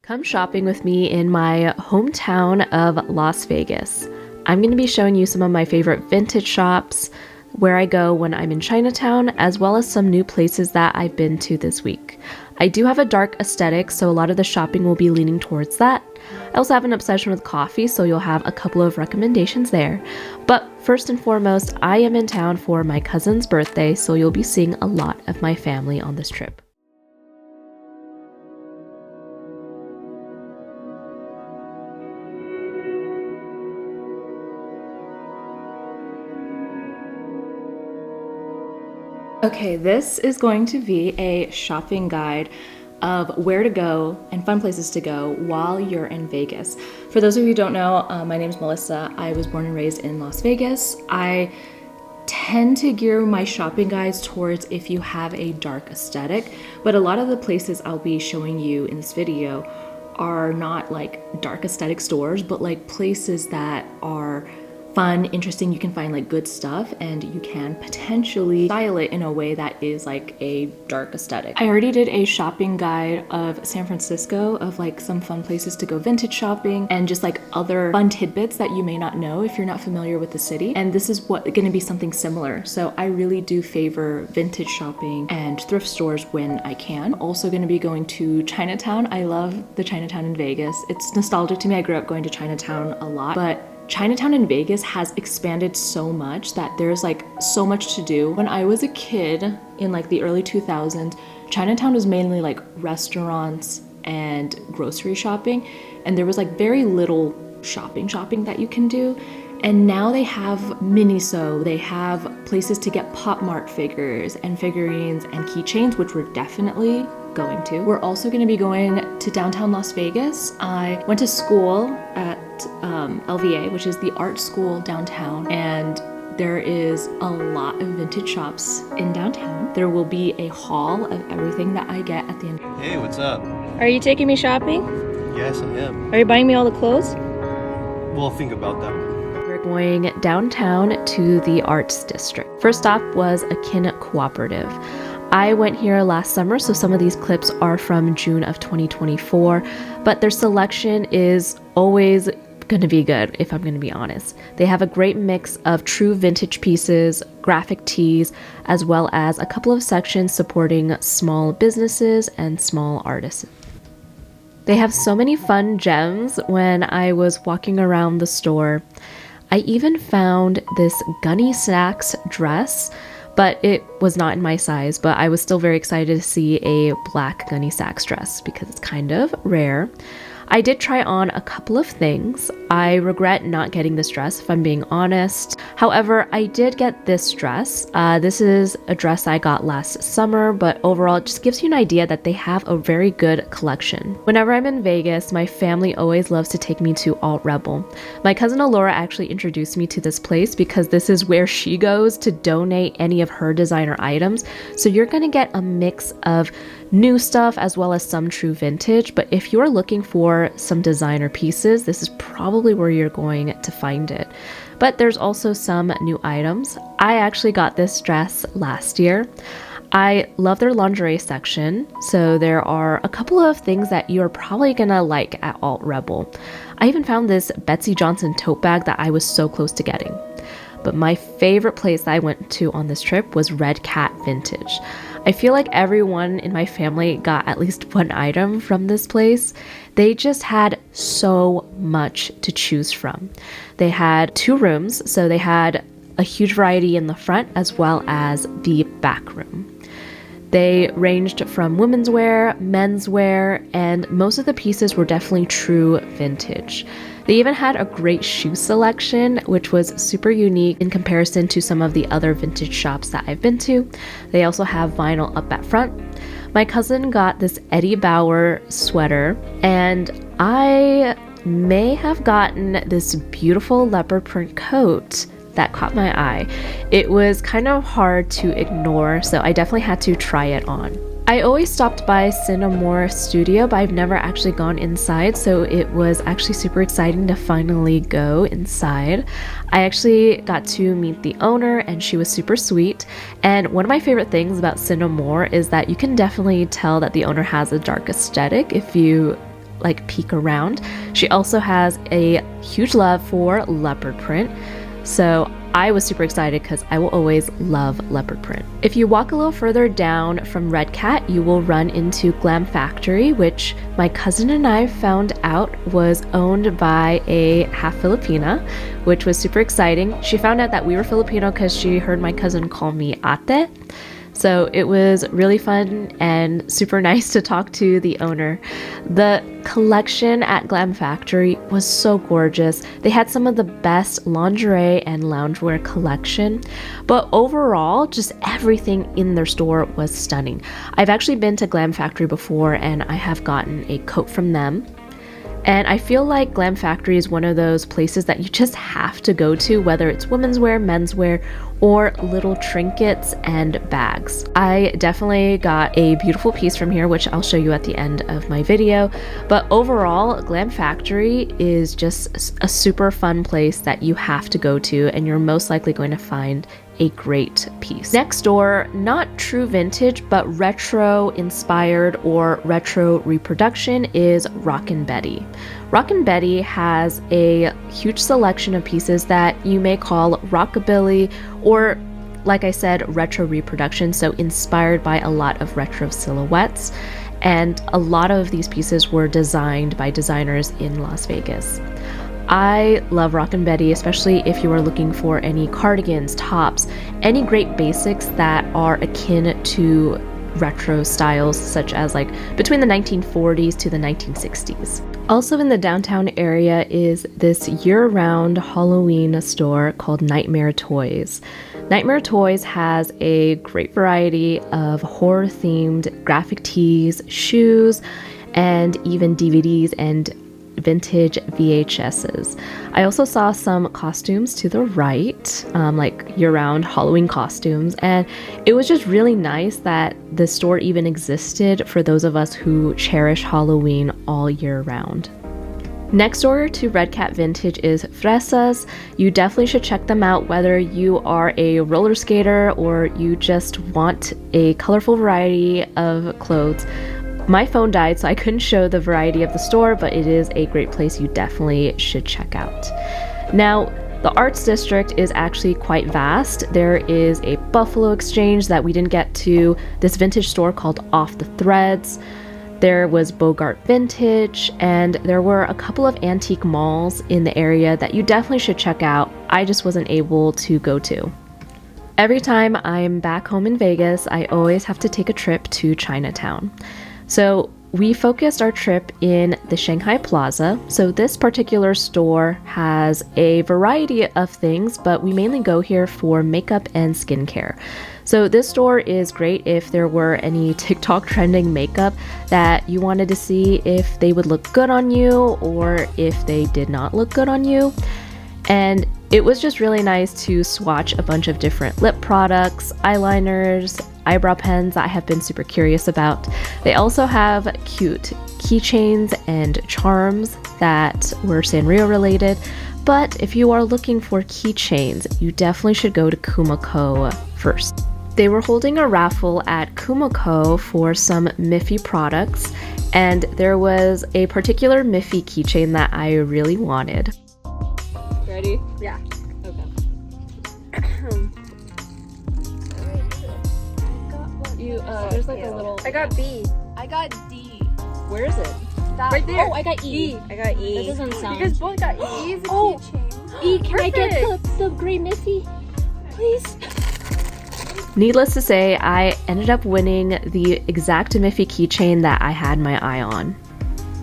Come shopping with me in my hometown of Las Vegas. I'm going to be showing you some of my favorite vintage shops, where I go when I'm in Chinatown, as well as some new places that I've been to this week. I do have a dark aesthetic, so a lot of the shopping will be leaning towards that. I also have an obsession with coffee, so you'll have a couple of recommendations there. But first and foremost, I am in town for my cousin's birthday, so you'll be seeing a lot of my family on this trip. Okay, this is going to be a shopping guide of where to go and fun places to go while you're in Vegas. For those of you who don't know, my name is Melissa. I was born and raised in Las Vegas. I tend to gear my shopping guides towards if you have a dark aesthetic, but a lot of the places I'll be showing you in this video are not like dark aesthetic stores, but like places that are fun, interesting. You can find like good stuff and you can potentially style it in a way that is like a dark aesthetic. I already did a shopping guide of San Francisco of like some fun places to go vintage shopping and just like other fun tidbits that you may not know if you're not familiar with the city. And this is going to be something similar. So I really do favor vintage shopping and thrift stores when I can. Also going to be going to Chinatown. I love the Chinatown in Vegas. It's nostalgic to me. I grew up going to Chinatown a lot, but Chinatown in Vegas has expanded so much that there's like so much to do. When I was a kid in like the early 2000s, Chinatown was mainly like restaurants and grocery shopping, and there was like very little shopping that you can do. And now they have Miniso, they have places to get Pop Mart figures and figurines and keychains, which we're definitely going to. We're also going to be going to downtown Las Vegas. I went to school at LVA, which is the art school downtown, and there is a lot of vintage shops in downtown. There will be a haul of everything that I get at the end. Hey, what's up? Are you taking me shopping? Yes, I am. Are you buying me all the clothes? We'll think about that. We're going downtown to the Arts District. First stop was Akin Cooperative. I went here last summer, so some of these clips are from June of 2024, but their selection is always going to be good, if I'm going to be honest. They have a great mix of true vintage pieces, graphic tees, as well as a couple of sections supporting small businesses and small artists. They have so many fun gems when I was walking around the store. I even found this Gunny Sacks dress, but it was not in my size, but I was still very excited to see a black Gunny Sacks dress because it's kind of rare. I did try on a couple of things. I regret not getting this dress, if I'm being honest. However, I did get this dress. This is a dress I got last summer, but overall it just gives you an idea that they have a very good collection. Whenever I'm in Vegas, my family always loves to take me to Alt Rebel. My cousin Alora actually introduced me to this place because this is where she goes to donate any of her designer items. So you're gonna get a mix of new stuff as well as some true vintage, but if you're looking for some designer pieces, this is probably where you're going to find it. But there's also some new items. I actually got this dress last year. I love their lingerie section, so there are a couple of things that you're probably gonna like at Alt Rebel. I even found this Betsy Johnson tote bag that I was so close to getting. But my favorite place that I went to on this trip was Red Cat Vintage. I feel like everyone in my family got at least one item from this place. They just had so much to choose from. They had 2 rooms, so they had a huge variety in the front as well as the back room. They ranged from women's wear, men's wear, and most of the pieces were definitely true vintage. They even had a great shoe selection, which was super unique in comparison to some of the other vintage shops that I've been to. They also have vinyl up at front. My cousin got this Eddie Bauer sweater, and I may have gotten this beautiful leopard print coat that caught my eye. It was kind of hard to ignore, so I definitely had to try it on. I always stopped by Cinnamore Studio, but I've never actually gone inside, so it was actually super exciting to finally go inside. I actually got to meet the owner, and she was super sweet. And one of my favorite things about Cinnamore is that you can definitely tell that the owner has a dark aesthetic if you like peek around. She also has a huge love for leopard print. So I was super excited because I will always love leopard print. If you walk a little further down from Red Cat, you will run into Glam Factory, which my cousin and I found out was owned by a half Filipina, which was super exciting. She found out that we were Filipino because she heard my cousin call me ate. So it was really fun and super nice to talk to the owner. The collection at Glam Factory was so gorgeous. They had some of the best lingerie and loungewear collection, but overall, just everything in their store was stunning. I've actually been to Glam Factory before and I have gotten a coat from them. And I feel like Glam Factory is one of those places that you just have to go to, whether it's women's wear, men's wear, or little trinkets and bags. I definitely got a beautiful piece from here, which I'll show you at the end of my video. But overall, Glam Factory is just a super fun place that you have to go to, and you're most likely going to find a great piece. Next door, not true vintage, but retro inspired or retro reproduction is Rockin' Betty. Rockin' Betty has a huge selection of pieces that you may call rockabilly or, like I said, retro reproduction, so inspired by a lot of retro silhouettes. And a lot of these pieces were designed by designers in Las Vegas. I love Rockin' Betty, especially if you are looking for any cardigans, tops, any great basics that are akin to retro styles, such as like between the 1940s to the 1960s. Also in the downtown area is this year-round Halloween store called Nightmare Toys. Nightmare Toys has a great variety of horror-themed graphic tees, shoes, and even DVDs and vintage VHSs. I also saw some costumes to the right, like year-round Halloween costumes, and it was just really nice that the store even existed for those of us who cherish Halloween all year round. Next door to Red Cat Vintage is Fresas. You definitely should check them out whether you are a roller skater or you just want a colorful variety of clothes. My phone died, so I couldn't show the variety of the store, but it is a great place you definitely should check out. Now, the Arts District is actually quite vast. There is a Buffalo Exchange that we didn't get to, this vintage store called Off the Threads. There was Bogart Vintage, and there were a couple of antique malls in the area that you definitely should check out. I just wasn't able to go to. Every time I'm back home in Vegas, I always have to take a trip to Chinatown. So we focused our trip in the Shanghai Plaza. So this particular store has a variety of things, but we mainly go here for makeup and skincare. So this store is great if there were any TikTok trending makeup that you wanted to see if they would look good on you or if they did not look good on you. And it was just really nice to swatch a bunch of different lip products, eyeliners, eyebrow pens that I have been super curious about. They also have cute keychains and charms that were Sanrio related. But if you are looking for keychains, you definitely should go to Kumiko first. They were holding a raffle at Kumiko for some Miffy products, and there was a particular Miffy keychain that I really wanted. Ready? Yeah. Okay. There's like a little. I got B. I got D. Where is it? That right there. Oh, I got E. I got E. That doesn't sound. You guys both got E's. Oh, E. Can I get Perfect. the gray Miffy, please? Needless to say, I ended up winning the exact Miffy keychain that I had my eye on.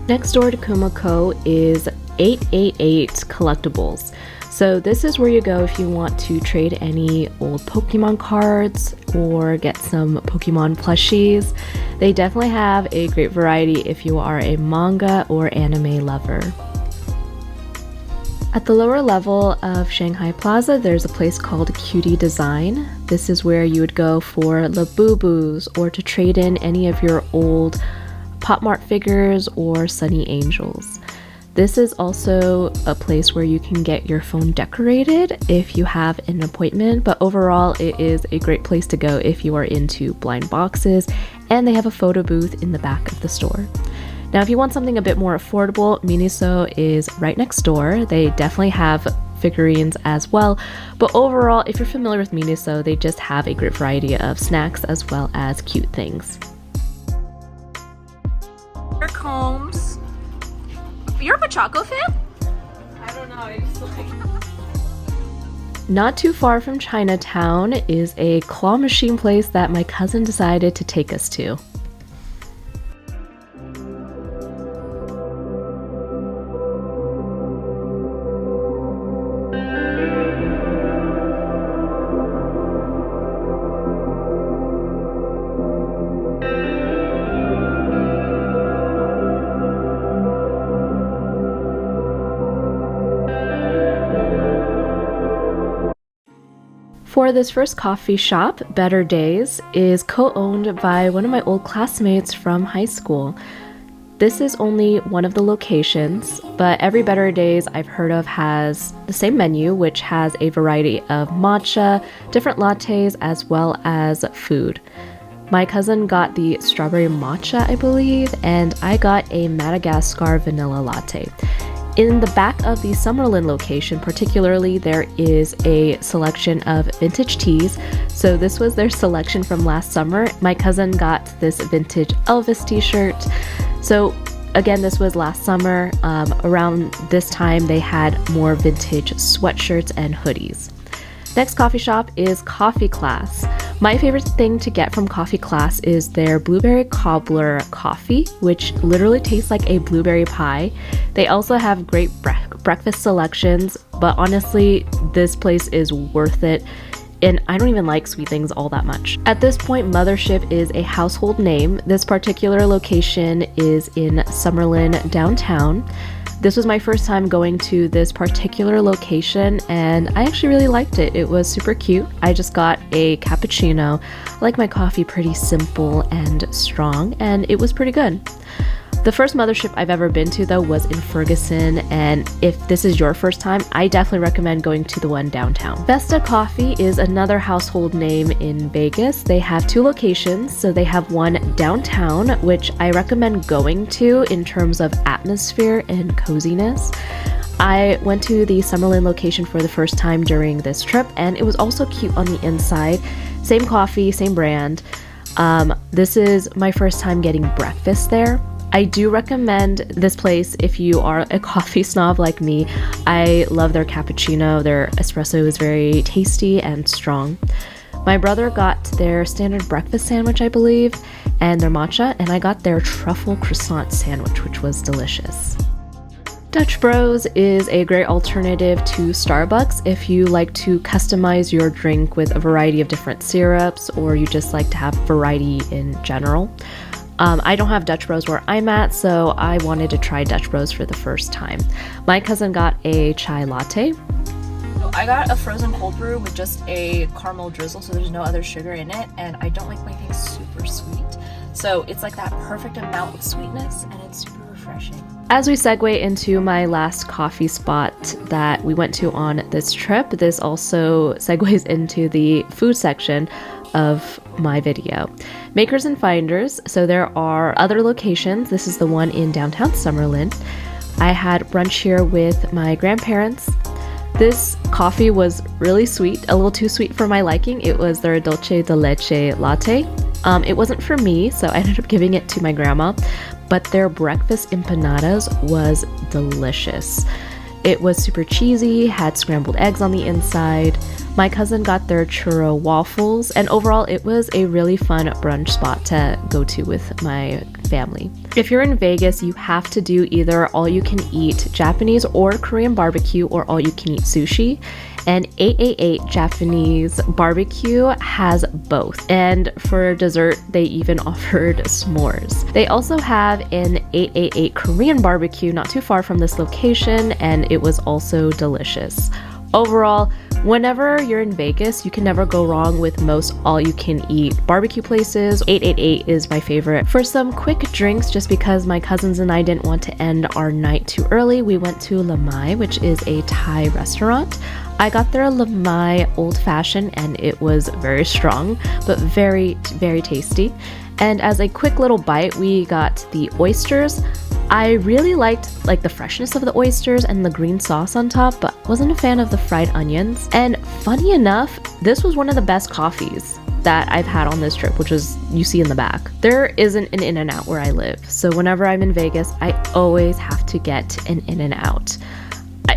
Next door to Kumiko is 888 Collectibles. So this is where you go if you want to trade any old Pokemon cards or get some Pokemon plushies. They definitely have a great variety if you are a manga or anime lover. At the lower level of Shanghai Plaza, there's a place called Cutie Design. This is where you would go for Labubus or to trade in any of your old Pop Mart figures or Sunny Angels. This is also a place where you can get your phone decorated if you have an appointment, but overall it is a great place to go if you are into blind boxes, and they have a photo booth in the back of the store. Now, if you want something a bit more affordable, Miniso is right next door. They definitely have figurines as well, but overall, if you're familiar with Miniso, they just have a great variety of snacks as well as cute things. Combs. You're a Pachaco fan? I don't know. I just like. Not too far from Chinatown is a claw machine place that my cousin decided to take us to. For this first coffee shop, Better Days, is co-owned by one of my old classmates from high school. This is only one of the locations, but every Better Days I've heard of has the same menu, which has a variety of matcha, different lattes, as well as food. My cousin got the strawberry matcha, I believe, and I got a Madagascar vanilla latte. In the back of the Summerlin location, particularly, there is a selection of vintage tees. So this was their selection from last summer. My cousin got this vintage Elvis t-shirt. So again, this was last summer. Around this time, they had more vintage sweatshirts and hoodies. Next coffee shop is Coffee Class. My favorite thing to get from Coffee Class is their blueberry cobbler coffee, which literally tastes like a blueberry pie. They also have great breakfast selections, but honestly, this place is worth it. And I don't even like sweet things all that much. At this point, Mothership is a household name. This particular location is in Summerlin, downtown. This was my first time going to this particular location, and I actually really liked it. It was super cute. I just got a cappuccino. I like my coffee pretty simple and strong, and it was pretty good. The first Mothership I've ever been to, though, was in Ferguson, and if this is your first time, I definitely recommend going to the one downtown. Vesta Coffee is another household name in Vegas. They have two locations, so they have one downtown, which I recommend going to in terms of atmosphere and coziness. I went to the Summerlin location for the first time during this trip, and it was also cute on the inside. Same coffee, same brand. This is my first time getting breakfast there. I do recommend this place if you are a coffee snob like me. I love their cappuccino. Their espresso is very tasty and strong. My brother got their standard breakfast sandwich, I believe, and their matcha, and I got their truffle croissant sandwich, which was delicious. Dutch Bros is a great alternative to Starbucks if you like to customize your drink with a variety of different syrups, or you just like to have variety in general. I don't have Dutch Bros where I'm at, so I wanted to try Dutch Bros for the first time. My cousin got a chai latte. So I got a frozen cold brew with just a caramel drizzle, so there's no other sugar in it, and I don't like my things super sweet. So it's like that perfect amount of sweetness, and it's super refreshing. As we segue into my last coffee spot that we went to on this trip, this also segues into the food section of my video. Makers and Finders, so there are other locations. This is the one in downtown Summerlin. I had brunch here with my grandparents. This coffee was really sweet, a little too sweet for my liking. It was their dulce de leche latte. It wasn't for me, so I ended up giving it to my grandma, but their breakfast empanadas was delicious. It was super cheesy, had scrambled eggs on the inside. My cousin got their churro waffles, and overall it was a really fun brunch spot to go to with my family. If you're in Vegas, you have to do either all-you-can-eat Japanese or Korean barbecue or all-you-can-eat sushi. And 888 Japanese barbecue has both. And for dessert, they even offered s'mores. They also have an 888 Korean barbecue not too far from this location, and it was also delicious. Overall, whenever you're in Vegas, you can never go wrong with most all-you-can-eat barbecue places. 888 is my favorite. For some quick drinks, just because my cousins and I didn't want to end our night too early, we went to La Mai, which is a Thai restaurant. I got their La Mai old fashioned, and it was very strong, but very, very tasty. And as a quick little bite, we got the oysters. I really liked the freshness of the oysters and the green sauce on top, but wasn't a fan of the fried onions. And funny enough, this was one of the best coffees that I've had on this trip, which is you see in the back. There isn't an In-N-Out where I live, so whenever I'm in Vegas, I always have to get an In-N-Out.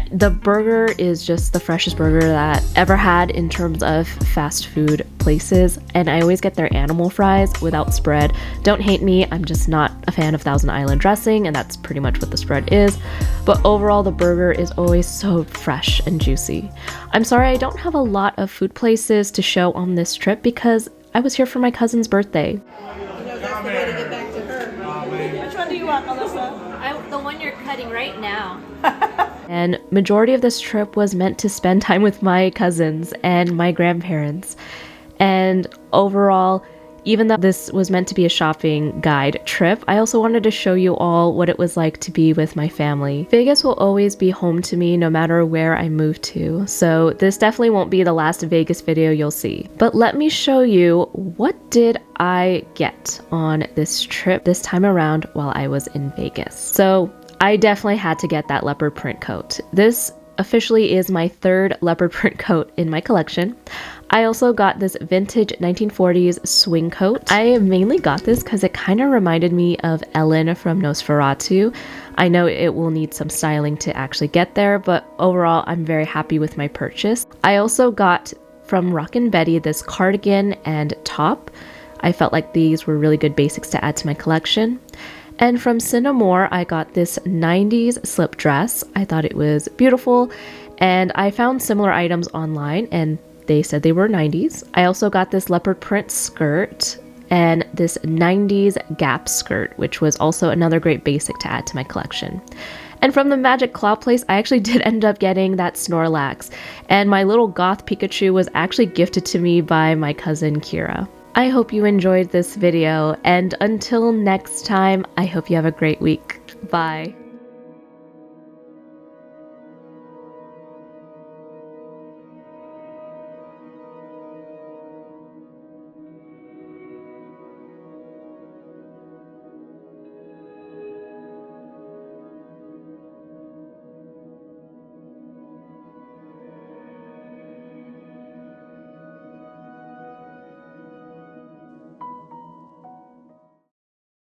The burger is just the freshest burger that I've ever had in terms of fast food places, and I always get their animal fries without spread. Don't hate me, I'm just not a fan of Thousand Island dressing, and that's pretty much what the spread is. But overall, the burger is always so fresh and juicy. I'm sorry I don't have a lot of food places to show on this trip because I was here for my cousin's birthday. You know that's the way to get back to her. Which one do you want, Melissa? The one you're cutting right now. And majority of this trip was meant to spend time with my cousins and my grandparents. And overall, even though this was meant to be a shopping guide trip, I also wanted to show you all what it was like to be with my family. Vegas will always be home to me no matter where I move to, so this definitely won't be the last Vegas video you'll see. But let me show you what did I get on this trip this time around while I was in Vegas. So I definitely had to get that leopard print coat. This officially is my third leopard print coat in my collection. I also got this vintage 1940s swing coat. I mainly got this because it kind of reminded me of Ellen from Nosferatu. I know it will need some styling to actually get there, but overall I'm very happy with my purchase. I also got from Rockin' Betty this cardigan and top. I felt like these were really good basics to add to my collection. And from Cinnamore, I got this 90s slip dress. I thought it was beautiful, and I found similar items online and they said they were 90s. I also got this leopard print skirt and this 90s Gap skirt, which was also another great basic to add to my collection. And from the Magic Claw place, I actually did end up getting that Snorlax, and my little goth Pikachu was actually gifted to me by my cousin Kira. I hope you enjoyed this video, and until next time, I hope you have a great week. Bye.